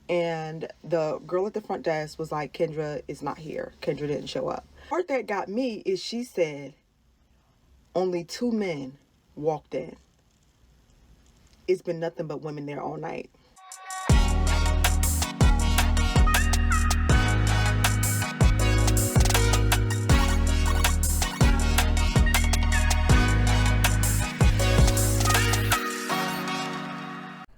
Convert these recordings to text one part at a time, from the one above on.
and the girl at the front desk was like, Kendra is not here. Kendra didn't show up. The part that got me is she said only two men walked in. It's been nothing but women there all night.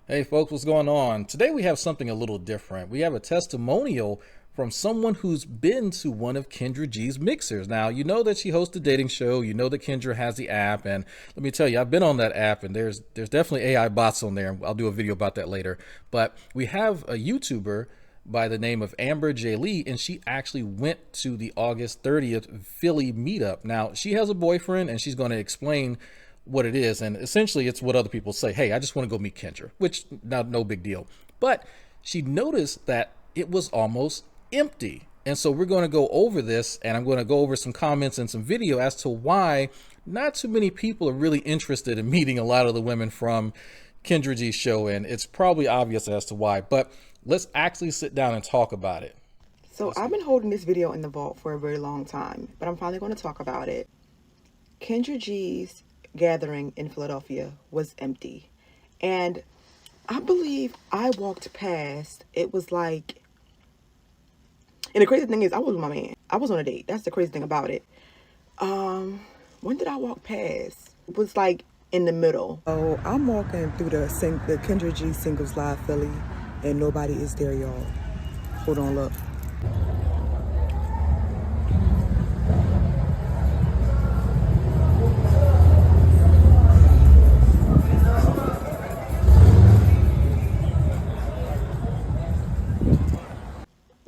Hey folks, what's going on? Today we have something a little different. We have a testimonial from someone who's been to one of Kendra G's mixers. Now, you know that she hosts a dating show. You know that Kendra has the app, and let me tell you, I've been on that app, and there's definitely AI bots on there. I'll do a video about that later. But we have a YouTuber by the name of Amber Jailee, and she actually went to the August 30th Philly meetup. Now, she has a boyfriend, and she's going to explain what it is, and essentially it's what other people say. Hey, I just want to go meet Kendra, which no big deal. But she noticed that it was almost empty, and so we're going to go over this, and I'm going to go over some comments and some video as to why not too many people are really interested in meeting a lot of the women from Kendra G's show, and it's probably obvious as to why, but let's actually sit down and talk about it. So I've been holding this video in the vault for a very long time, but I'm finally going to talk about it. Kendra G's gathering in Philadelphia was empty, and I believe I walked past. It was like, and the crazy thing is I was with my man. I was on a date. That's the crazy thing about it. When did I walk past? It was like in the middle. Oh, I'm walking through the Kendra G Singles Live Philly, and nobody is there, y'all. Hold on, look.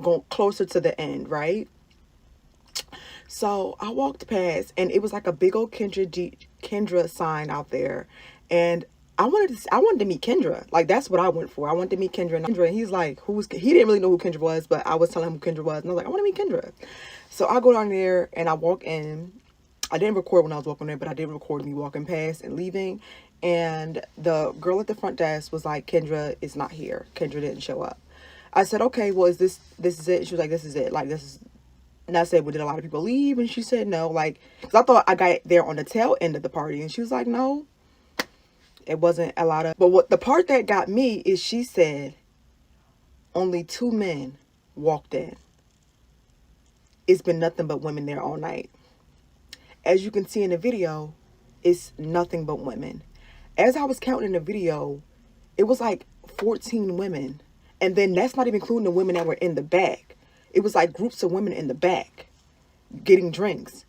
Going closer to the end, right? So I walked past, and it was like a big old Kendra sign out there, and I wanted to meet Kendra. Like, that's what I went for. I wanted to meet Kendra, and he's like, he didn't really know who Kendra was, but I was telling him who Kendra was, and I was like, I want to meet Kendra. So I go down there and I walk in. I didn't record when I was walking there, but I did record me walking past and leaving. And the girl at the front desk was like, Kendra is not here. Kendra didn't show up. I said, okay, well, this is it? She was like, this is it. Like, this is, and I said, well, did a lot of people leave? And she said, no, like, because I thought I got there on the tail end of the party. And she was like, no, it wasn't a lot of, but what the part that got me is she said only two men walked in. It's been nothing but women there all night. As you can see in the video, it's nothing but women. As I was counting in the video, it was like 14 women. And then that's not even including the women that were in the back. It was like groups of women in the back getting drinks.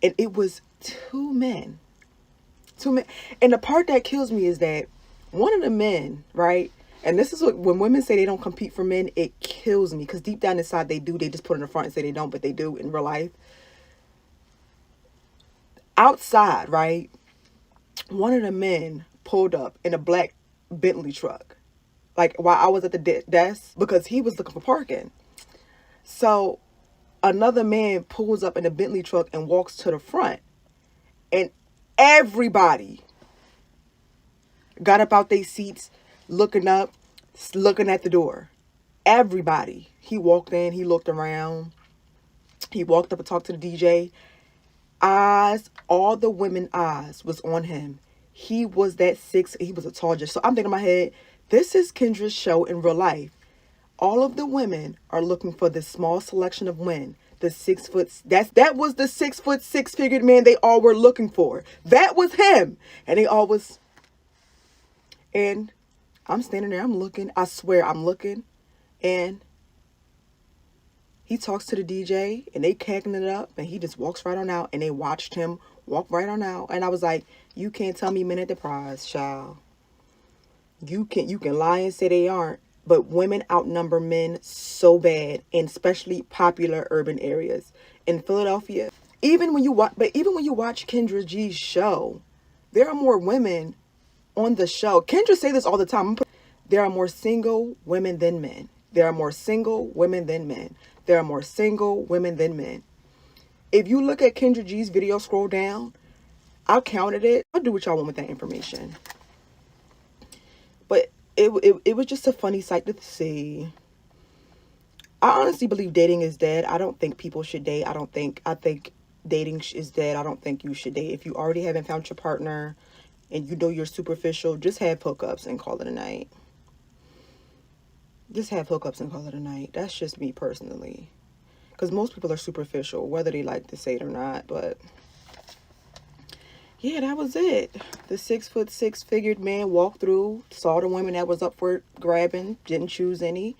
And it was two men. Two men. And the part that kills me is that one of the men, right? And this is what, when women say they don't compete for men, it kills me. Because deep down inside they do. They just put it in the front and say they don't, but they do in real life. Outside, right? One of the men pulled up in a black Bentley truck. Like, while I was at the desk, because he was looking for parking. So another man pulls up in a Bentley truck and walks to the front. And everybody got up out their seats, looking up, looking at the door. Everybody. He walked in, he looked around. He walked up and talked to the DJ. Eyes, all the women eyes was on him. He was he was a tall just. So I'm thinking in my head, this is Kendra's show in real life. All of the women are looking for this small selection of men. The 6 foot, that was the 6 foot, 6-figured man they all were looking for. That was him. And they all was, and I'm standing there, I'm looking, I swear I'm looking, and he talks to the DJ, and they cacking it up, and he just walks right on out, and they watched him walk right on out. And I was like, you can't tell me men at the prize, child. You can lie and say they aren't, but women outnumber men so bad, in especially popular urban areas. In Philadelphia, even when you watch Kendra G's show, there are more women on the show. Kendra say this all the time. There are more single women than men. There are more single women than men. There are more single women than men. If you look at Kendra G's video, scroll down, I counted it. I'll do what y'all want with that information. But it was just a funny sight to see. I honestly believe dating is dead. I don't think people should date. I think dating is dead. I don't think you should date. If you already haven't found your partner and you know you're superficial, just have hookups and call it a night. Just have hookups and call it a night. That's just me personally. Because most people are superficial, whether they like to say it or not. But yeah, that was it. The 6'6" figured man walked through, saw the women that was up for grabbing, didn't choose any,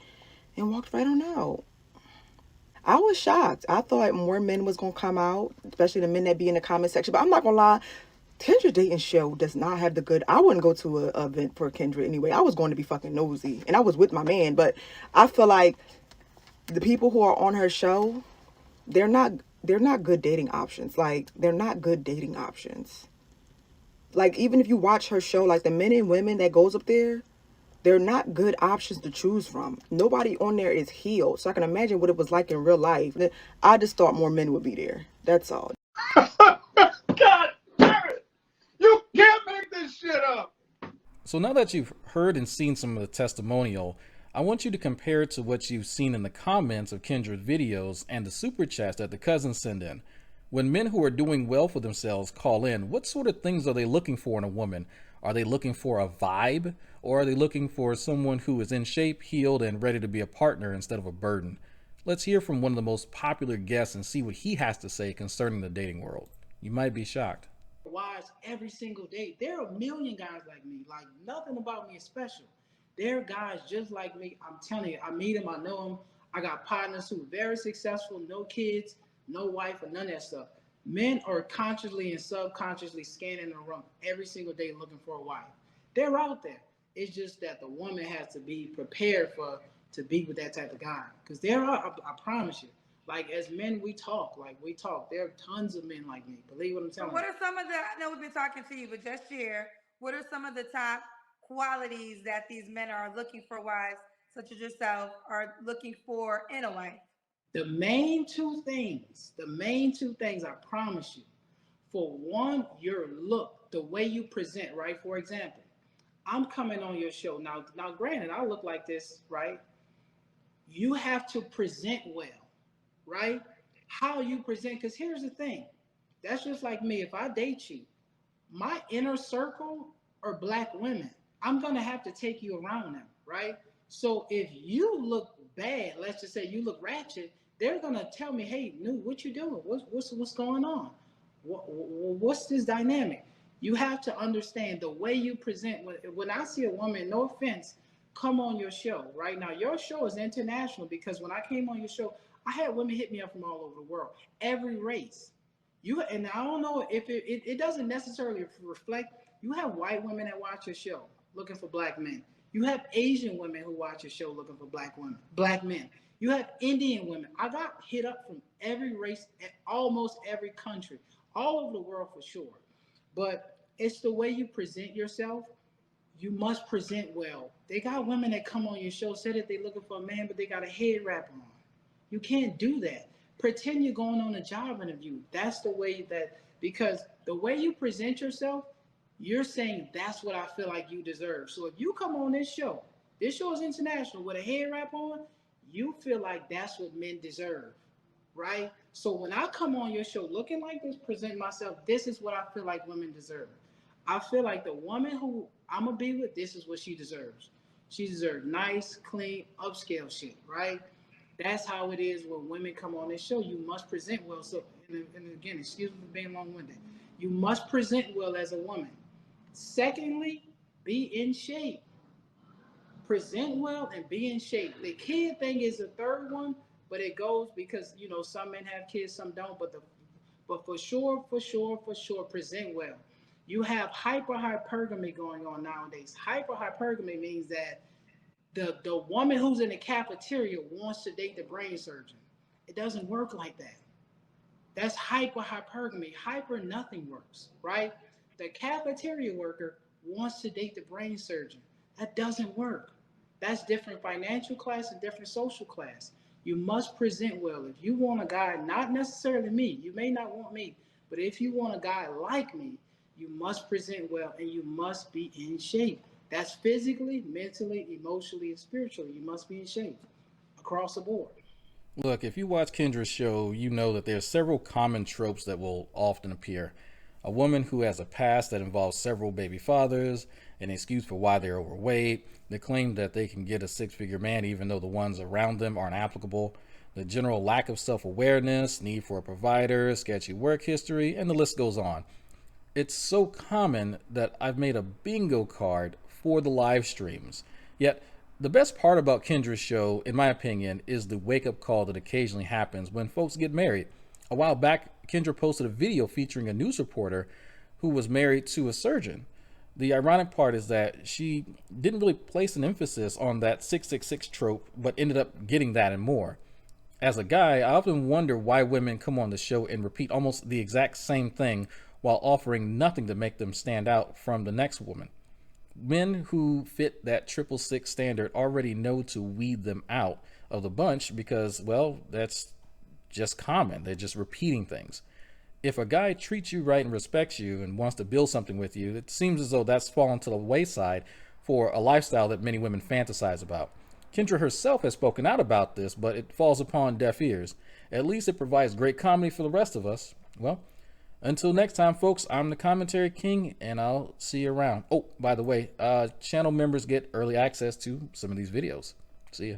and walked right on out. I was shocked. I thought more men was gonna come out, especially the men that be in the comment section. But I'm not gonna lie, Kendra dating show does not have the good. I wouldn't go to a event for Kendra anyway. I was going to be fucking nosy, and I was with my man. But I feel like the people who are on her show, they're not they're not good dating options. Like they're not good dating options. Like even if you watch her show, like the men and women that goes up there, they're not good options to choose from. Nobody on there is healed. So I can imagine what it was like in real life. I just thought more men would be there. That's all. God damn it! You can't make this shit up. So now that you've heard and seen some of the testimonial, I want you to compare it to what you've seen in the comments of Kendra's videos and the super chats that the cousins send in. When men who are doing well for themselves call in, what sort of things are they looking for in a woman? Are they looking for a vibe, or are they looking for someone who is in shape, healed, and ready to be a partner instead of a burden? Let's hear from one of the most popular guests and see what he has to say concerning the dating world. You might be shocked. Wives every single day. There are a million guys like me. Like nothing about me is special. There are guys just like me. I'm telling you, I meet them, I know them. I got partners who are very successful, no kids, no wife, or none of that stuff. Men are consciously and subconsciously scanning the room every single day looking for a wife. They're out there. It's just that the woman has to be prepared for to be with that type of guy. Because there are, I promise you, like as men, we talk. Like we talk. There are tons of men like me. Believe what I'm telling What you. are some of the, I know we've been talking to you, but just share, what are some of the top qualities that these men are looking for wives, such as yourself, are looking for in a wife? The main two things, I promise you. For one, your look, the way you present, right? For example, I'm coming on your show. Now granted, I look like this, right? You have to present well, right? How you present, because here's the thing. That's just like me. If I date you, my inner circle are black women. I'm gonna have to take you around them, right? So if you look bad, let's just say you look ratchet, they're gonna tell me, "Hey, new, what you doing? What's going on? What's this dynamic?" You have to understand the way you present. When I see a woman, no offense, come on your show right now. Your show is international because when I came on your show, I had women hit me up from all over the world, every race. You and I don't know if it doesn't necessarily reflect. You have white women that watch your show looking for black men. You have Asian women who watch your show looking for black men. You have Indian women. I got hit up from every race, almost every country, all over the world for sure. But it's the way you present yourself. You must present well. They got women that come on your show, say that they're looking for a man, but they got a head wrap on. You can't do that. Pretend you're going on a job interview. That's the way that, because the way you present yourself, you're saying that's what I feel like you deserve. So if you come on this show is international with a head wrap on, you feel like that's what men deserve, right? So when I come on your show looking like this, present myself, this is what I feel like women deserve. I feel like the woman who I'm gonna be with, this is what she deserves. She deserves nice, clean, upscale shit, right? That's how it is when women come on this show. You must present well. So, and again, excuse me for being long-winded. You must present well as a woman. Secondly, be in shape. Present well and be in shape. The kid thing is the third one, but it goes because some men have kids, some don't. But for sure, present well. You have hypergamy going on nowadays. Hypergamy means that the woman who's in the cafeteria wants to date the brain surgeon. It doesn't work like that. That's hypergamy. Hyper nothing works, right? The cafeteria worker wants to date the brain surgeon. That doesn't work. That's different financial class and different social class. You must present well. If you want a guy, not necessarily me, you may not want me, but if you want a guy like me, you must present well and you must be in shape. That's physically, mentally, emotionally, and spiritually. You must be in shape across the board. Look, if you watch Kendra's show, you know that there are several common tropes that will often appear. A woman who has a past that involves several baby fathers, an excuse for why they're overweight, the claim that they can get a six-figure man even though the ones around them aren't applicable, the general lack of self-awareness, need for a provider, sketchy work history, and the list goes on. It's so common that I've made a bingo card for the live streams. Yet, the best part about Kendra's show, in my opinion, is the wake up call that occasionally happens when folks get married. A while back, Kendra posted a video featuring a news reporter who was married to a surgeon. The ironic part is that she didn't really place an emphasis on that 666 trope, but ended up getting that and more. As a guy, I often wonder why women come on the show and repeat almost the exact same thing while offering nothing to make them stand out from the next woman. Men who fit that 666 standard already know to weed them out of the bunch because, well, that's just common. They're just repeating things. If a guy treats you right and respects you and wants to build something with you, it seems as though that's fallen to the wayside for a lifestyle that many women fantasize about. Kendra herself has spoken out about this, but it falls upon deaf ears. At least it provides great comedy for the rest of us. Well, until next time, folks, I'm the Commentary King, and I'll see you around. Oh, by the way, channel members get early access to some of these videos. See ya.